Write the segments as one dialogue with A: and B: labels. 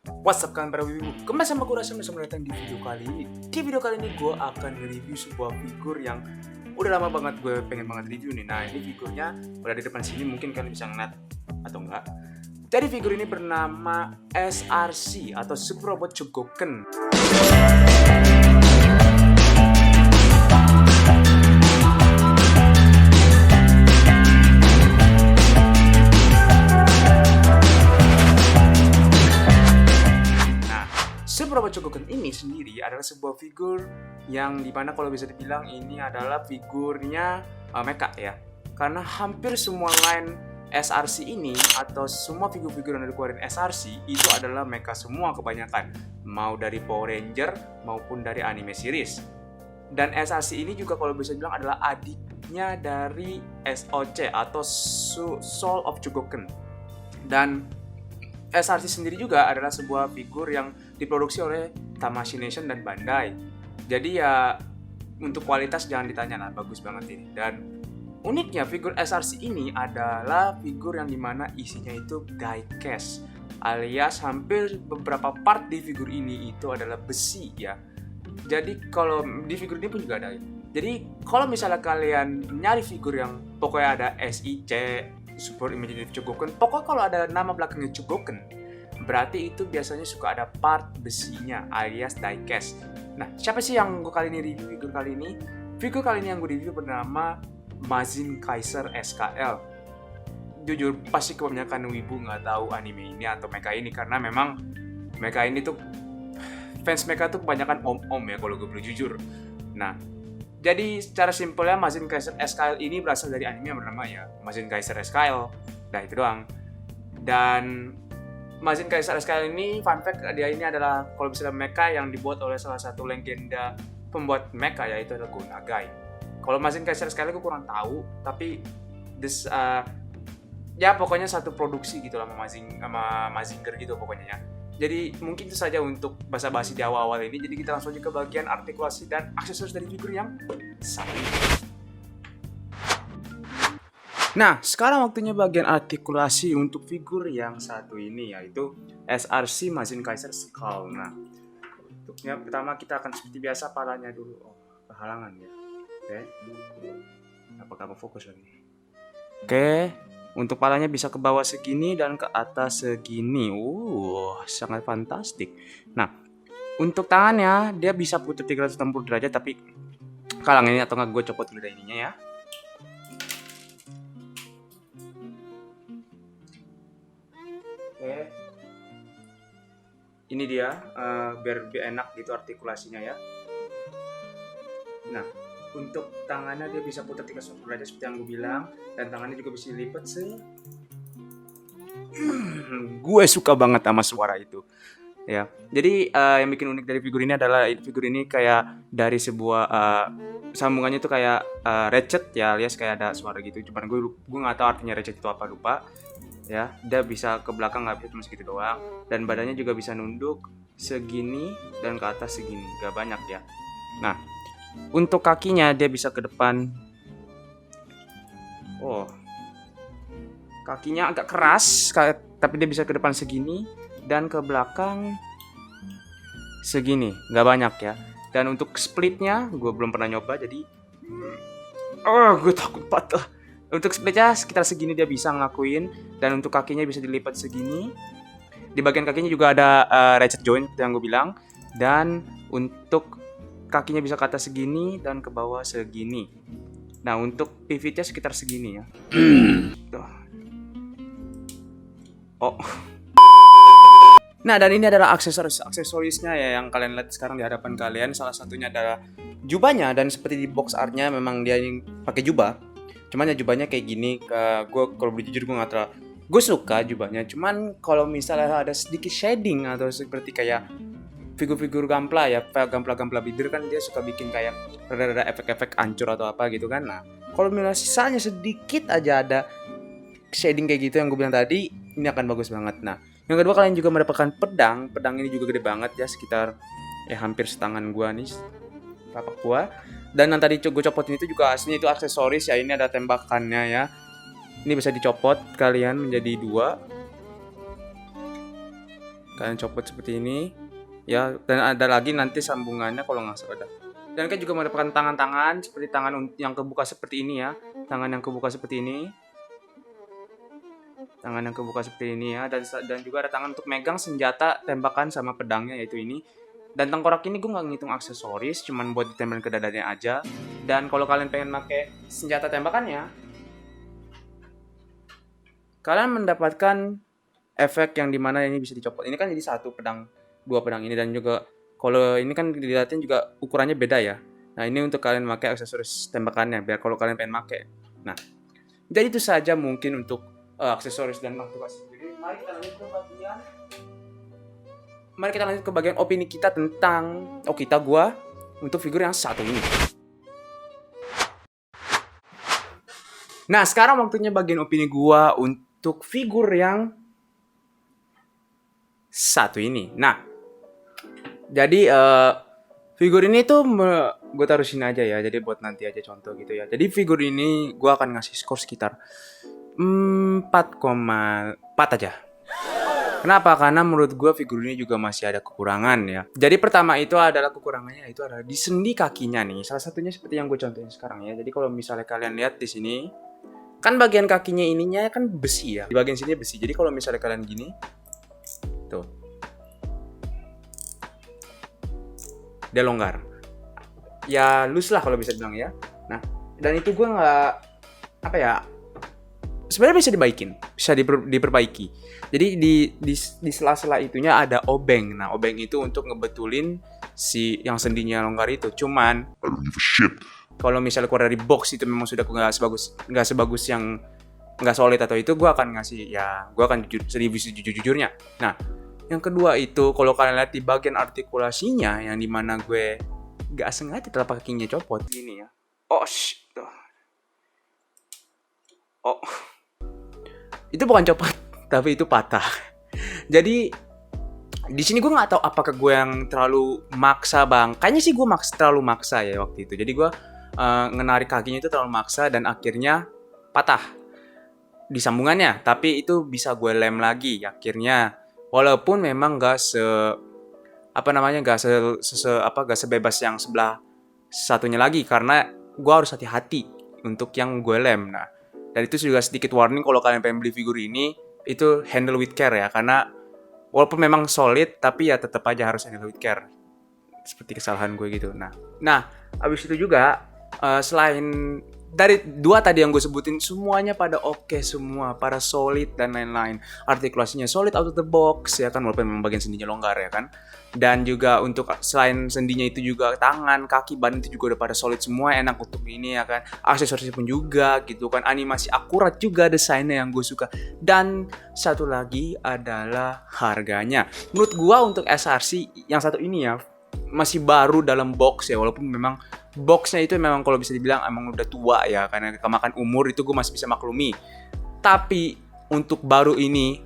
A: What's up kalian para wibu? Kembali sama gue Rasam, selamat datang di video kali ini. Di video kali ini gue akan nge-review sebuah figur yang udah lama banget gue pengen banget review nih. Nah ini figurnya udah di depan sini, mungkin kalian bisa ngeliat atau enggak. Jadi figur ini bernama SRC atau Super Robot Chogoken. Super Robot Chogoken ini sendiri adalah sebuah figur yang dimana kalau bisa dibilang ini adalah figurnya mecha ya. Karena hampir semua line SRC ini atau semua figur-figur yang dikeluarin SRC itu adalah mecha semua kebanyakan. Mau dari Power Ranger maupun dari anime series. Dan SRC ini juga kalau bisa dibilang adalah adiknya dari SOC atau Soul of Chogoken. Dan SRC sendiri juga adalah sebuah figur yang diproduksi oleh Tamashii Nation dan Bandai. Jadi ya untuk kualitas jangan ditanya lah, bagus banget ini. Dan uniknya figur SRC ini adalah figur yang dimana isinya itu diecast, alias hampir beberapa part di figur ini itu adalah besi ya. Jadi kalau di figur ini pun juga ada. Jadi kalau misalnya kalian nyari figur yang pokoknya ada SIC Super Imaginative Chogoken, pokoknya kalau ada nama belakangnya Chogoken, berarti itu biasanya suka ada part besinya alias diecast. Nah, siapa sih yang gue kali ini review figur kali ini? Figur kali ini yang gue review bernama Mazin Kaiser SKL. Jujur, pasti kebanyakan wibu nggak tahu anime ini atau mecha ini karena memang mecha ini tuh fans mecha tuh kebanyakan om-om ya kalau gue boleh jujur. Nah, jadi secara simpelnya Mazin Kaiser SKL ini berasal dari anime yang bernama ya Mazin Kaiser SKL. Nah itu doang. Dan Mazin Kaiser SKL ini, fun fact, dia ini adalah kalau misalnya mecha yang dibuat oleh salah satu legenda pembuat mecha yaitu adalah Go Nagai. Kalau Mazin Kaiser SKL gue kurang tahu, tapi ya pokoknya satu produksi gitu lah sama Mazinger gitu pokoknya ya. Jadi mungkin itu saja untuk basa-basi di awal-awal ini. Jadi kita langsung aja ke bagian artikulasi dan aksesoris dari figur yang satu ini. Nah, sekarang waktunya bagian artikulasi untuk figur yang satu ini, yaitu SRC Mazin Kaiser Skull. Nah, untuknya pertama kita akan seperti biasa palanya dulu. Oh, kehalangan ya. Oke. Apakah mau fokus lagi? Oke. Untuk palanya bisa ke bawah segini dan ke atas segini. Sangat fantastik. Nah, untuk tangannya dia bisa putar 360 derajat, tapi kalang ini atau nggak gue copot dulu dari ininya ya. Oke. Ini dia biar lebih enak gitu artikulasinya ya. Nah, untuk tangannya dia bisa putar 360 derajat seperti yang gue bilang, dan tangannya juga bisa dilipat gue suka banget sama suara itu ya. Jadi yang bikin unik dari figur ini adalah figur ini kayak dari sebuah sambungannya itu kayak ratchet ya, alias kayak ada suara gitu. Cuman gue nggak tahu artinya ratchet itu apa, lupa ya. Dia bisa ke belakang, nggak bisa cuma segitu doang, dan badannya juga bisa nunduk segini dan ke atas segini, gak banyak ya. Nah, untuk kakinya dia bisa ke depan. Kakinya agak keras, tapi dia bisa ke depan segini dan ke belakang segini, nggak banyak ya. Dan untuk splitnya, gue belum pernah nyoba, jadi gue takut patah. Untuk splitnya sekitar segini dia bisa ngelakuin, dan untuk kakinya bisa dilipat segini. Di bagian kakinya juga ada ratchet joint yang gue bilang, dan untuk kakinya bisa ke atas segini dan ke bawah segini. Nah, untuk pivotnya sekitar segini ya. Nah, dan ini adalah aksesorisnya ya yang kalian lihat sekarang di hadapan kalian. Salah satunya adalah jubahnya, dan seperti di box artnya memang dia yang pakai jubah. Cuman ya jubahnya kayak gini. Gue kalau boleh jujur gue nggak terlalu, gue suka jubahnya. Cuman kalau misalnya ada sedikit shading atau seperti kayak figur-figur gampla ya, gampla bibir kan dia suka bikin kayak rada-rada efek-efek hancur atau apa gitu kan. Nah, kalau misalnya sisanya sedikit aja ada shading kayak gitu yang gue bilang tadi, ini akan bagus banget. Nah, yang kedua kalian juga mendapatkan pedang ini juga gede banget ya, sekitar hampir setangan gue nih, tapak gue. Dan yang tadi gue copotin itu juga aslinya itu aksesoris ya, ini ada tembakannya ya. Ini bisa dicopot kalian menjadi 2. Kalian copot seperti ini ya, dan ada lagi nanti sambungannya kalau nggak salah. Dan kalian juga mendapatkan tangan-tangan seperti tangan yang kebuka seperti ini ya, tangan yang kebuka seperti ini, tangan yang kebuka seperti ini ya, dan juga ada tangan untuk megang senjata tembakan sama pedangnya, yaitu ini. Dan tengkorak ini gue nggak ngitung aksesoris, cuman buat ditempelin ke dadanya aja. Dan kalau kalian pengen pakai senjata tembakannya, kalian mendapatkan efek yang dimana ini bisa dicopot. Ini kan jadi satu pedang, dua pedang ini, dan juga kalau ini kan dilihatin juga ukurannya beda ya. Nah ini untuk kalian pakai aksesoris tembakannya, biar kalau kalian pengen pakai. Nah, jadi itu saja mungkin untuk aksesoris dan motivasi. Jadi mari kita lanjut ke bagian opini kita tentang gua untuk figur yang satu ini. Nah sekarang waktunya bagian opini gua untuk figur yang satu ini. Nah, jadi figur ini tuh gue taruh sini aja ya. Jadi buat nanti aja contoh gitu ya. Jadi figur ini gue akan ngasih skor sekitar 4,4 aja. Kenapa? Karena menurut gue figur ini juga masih ada kekurangan ya. Jadi pertama itu adalah kekurangannya itu adalah di sendi kakinya nih. Salah satunya seperti yang gue contohin sekarang ya. Jadi kalau misalnya kalian lihat di sini, kan bagian kakinya ininya kan besi ya. Di bagian sini besi. Jadi kalau misalnya kalian gini, tuh, dia longgar ya, loose lah kalau bisa bilang ya. Nah, dan itu gue nggak, apa ya, sebenarnya bisa dibaikin, bisa diperbaiki. Jadi di sela-sela itunya ada obeng. Nah obeng itu untuk ngebetulin si yang sendinya longgar itu. Cuman I don't give a shit. Kalau misalnya keluar dari box itu memang sudah nggak sebagus yang nggak solid atau itu, gue akan ngasih ya, gue akan jujur-jujurnya. Nah yang kedua itu kalau kalian lihat di bagian artikulasinya yang dimana gue nggak sengaja telapak kakinya copot gini ya. Oh itu bukan copot tapi itu patah. Jadi di sini gue nggak tahu apakah gue yang terlalu maksa bang. Kayaknya sih gue terlalu maksa ya waktu itu. Jadi gue ngenarik kakinya itu terlalu maksa dan akhirnya patah di sambungannya. Tapi itu bisa gue lem lagi akhirnya. Walaupun memang nggak sebebas yang sebelah satunya lagi karena gue harus hati-hati untuk yang gue lem. Nah, dan itu juga sedikit warning kalau kalian pengen beli figur ini, itu handle with care ya, karena walaupun memang solid tapi ya tetap aja harus handle with care. Seperti kesalahan gue gitu. Nah, abis itu juga selain dari dua tadi yang gue sebutin, semuanya pada oke semua, pada solid dan lain-lain. Artikulasinya solid out of the box ya kan, walaupun memang bagian sendinya longgar ya kan. Dan juga untuk selain sendinya itu juga tangan, kaki, badan itu juga udah pada solid semua, enak untuk ini ya kan. Aksesorisnya pun juga gitu kan, animasi akurat juga desainnya yang gue suka. Dan satu lagi adalah harganya. Menurut gue untuk SRC yang satu ini ya masih baru dalam box ya, walaupun memang boxnya itu memang kalau bisa dibilang emang udah tua ya, karena kemakan umur itu gue masih bisa maklumi. Tapi untuk baru ini,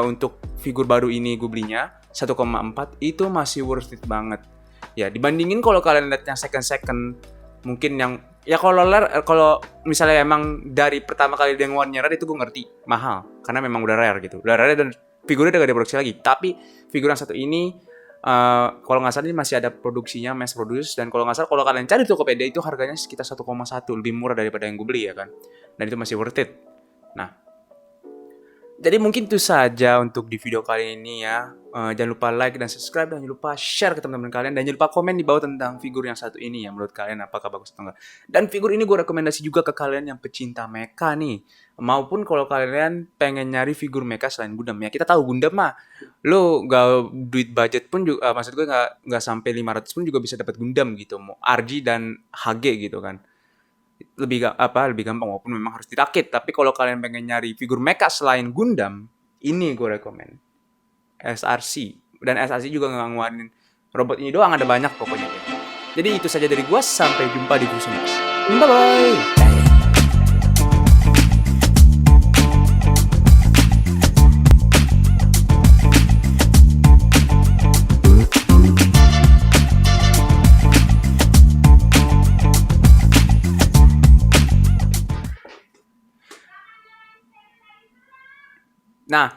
A: untuk figur baru ini gue belinya 1,4 itu masih worth it banget. Ya dibandingin kalau kalian lihat yang second mungkin yang ya kalau misalnya emang dari pertama kali dia ngeluarin rare itu gue ngerti mahal karena memang udah rare gitu. Udah rare dan figurnya udah gak diproduksi lagi. Tapi figur yang satu ini kalau nggak salah ini masih ada produksinya, mass produce, dan kalau nggak salah kalau kalian cari di Tokopedia itu harganya sekitar 1,1, lebih murah daripada yang gue beli ya kan, dan itu masih worth it. Nah, jadi mungkin itu saja untuk di video kali ini ya. Jangan lupa like dan subscribe, dan jangan lupa share ke teman-teman kalian, dan jangan lupa komen di bawah tentang figur yang satu ini ya, menurut kalian apakah bagus atau enggak. Dan figur ini gue rekomendasi juga ke kalian yang pecinta mecha nih, maupun kalau kalian pengen nyari figur mecha selain Gundam ya. Kita tahu Gundam mah lo gak duit budget pun juga, maksud gue gak sampai 500 pun juga bisa dapat Gundam gitu, mau RG dan HG gitu kan. Lebih gampang, walaupun memang harus dirakit. Tapi kalau kalian pengen nyari figur mecha selain Gundam, ini gue rekomen SRC. Dan SRC juga nggak ngeluarin robot ini doang, ada banyak pokoknya. Jadi itu saja dari gue, sampai jumpa di video next. Bye bye. Nah,